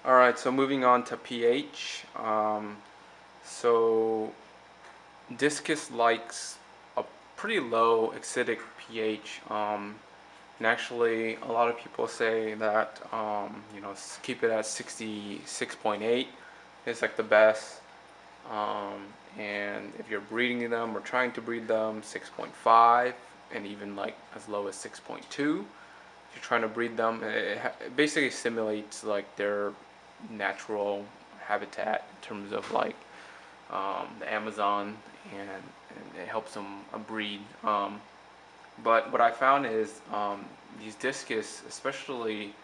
Alright, so moving on to pH. So Discus likes a pretty low acidic pH. And actually, a lot of people say that keep it at 66.8 is like the best. And if you're breeding them or trying to breed them, 6.5, and even like as low as 6.2. If you're trying to breed them, it basically simulates like their natural habitat in terms of like the Amazon, and it helps them breed. But what I found is these discus, especially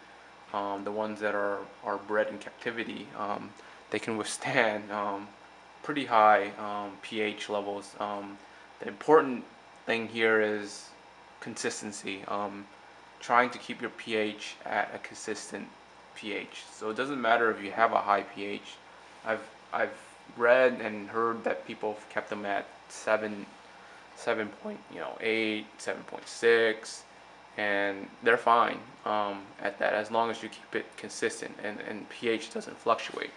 the ones that are bred in captivity, they can withstand pretty high pH levels. The important thing here is consistency. Trying to keep your pH at a consistent pH. So it doesn't matter if you have a high pH. I've read and heard that people have kept them at 7.8, 7.6, and they're fine at that as long as you keep it consistent and pH doesn't fluctuate.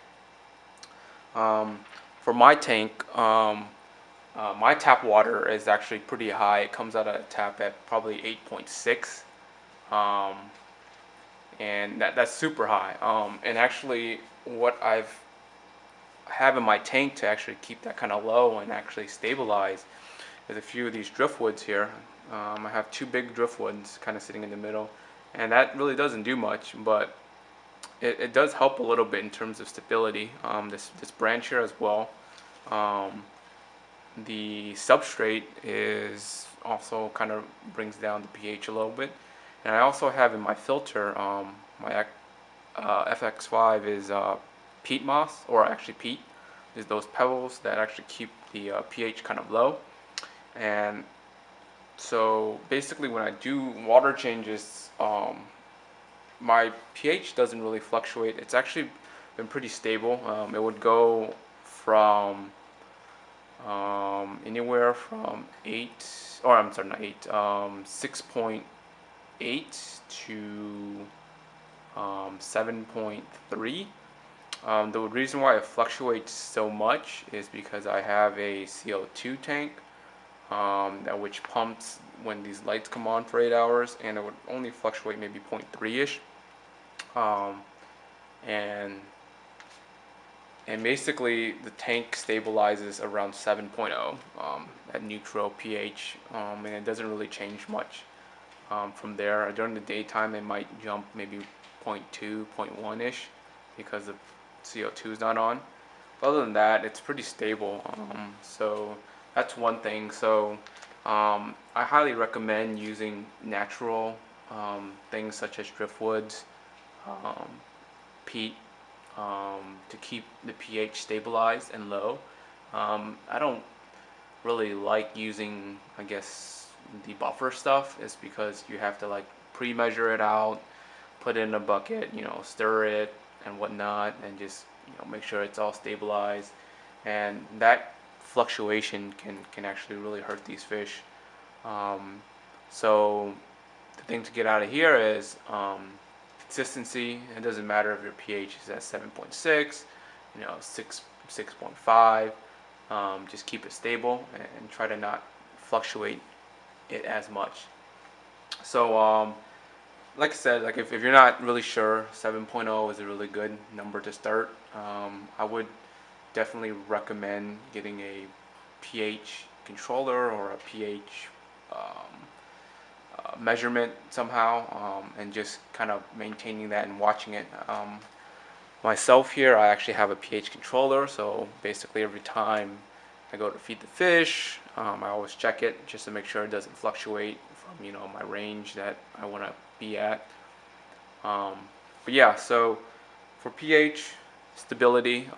For my tank, my tap water is actually pretty high. It comes out of the tap at probably 8.6. And that's super high. And actually, what I've have in my tank to actually keep that kind of low and actually stabilize is a few of these driftwoods here. I have two big driftwoods kind of sitting in the middle, and that really doesn't do much, but it does help a little bit in terms of stability. This branch here as well. The substrate is also kind of brings down the pH a little bit. And I also have in my filter, my FX5 is peat moss, or actually peat, is those pebbles that actually keep the pH kind of low. And so basically when I do water changes, my pH doesn't really fluctuate. It's actually been pretty stable. It would go from anywhere from 8, or I'm sorry, not 8, 6.8 to 7.3. The reason why it fluctuates so much is because I have a CO2 tank which pumps when these lights come on for 8 hours, and it would only fluctuate maybe 0.3-ish. And basically the tank stabilizes around 7.0 at neutral pH, and it doesn't really change much from there. During the daytime it might jump maybe 0.2, 0.1-ish because the CO2 is not on. But other than that, it's pretty stable. So that's one thing. So I highly recommend using natural things such as driftwoods, peat, to keep the pH stabilized and low. I don't really like using, I guess, the buffer stuff. Is because you have to like pre-measure it out, put it in a bucket, stir it and whatnot, and just make sure it's all stabilized. And that fluctuation can actually really hurt these fish. So the thing to get out of here is consistency. It doesn't matter if your pH is at 7.6, 6.5. Just keep it stable and try to not fluctuate it as much. So like I said, like if you're not really sure, 7.0 is a really good number to start. I would definitely recommend getting a pH controller or a pH measurement somehow, and just kind of maintaining that and watching it. Myself here, I actually have a pH controller, so basically every time I go to feed the fish, I always check it just to make sure it doesn't fluctuate from my range that I want to be at. But yeah, so for pH stability,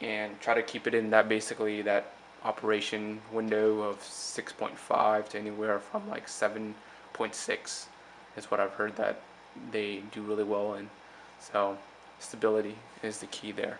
and try to keep it in that basically that operation window of 6.5 to anywhere from like 7.6 is what I've heard that they do really well in. So stability is the key there.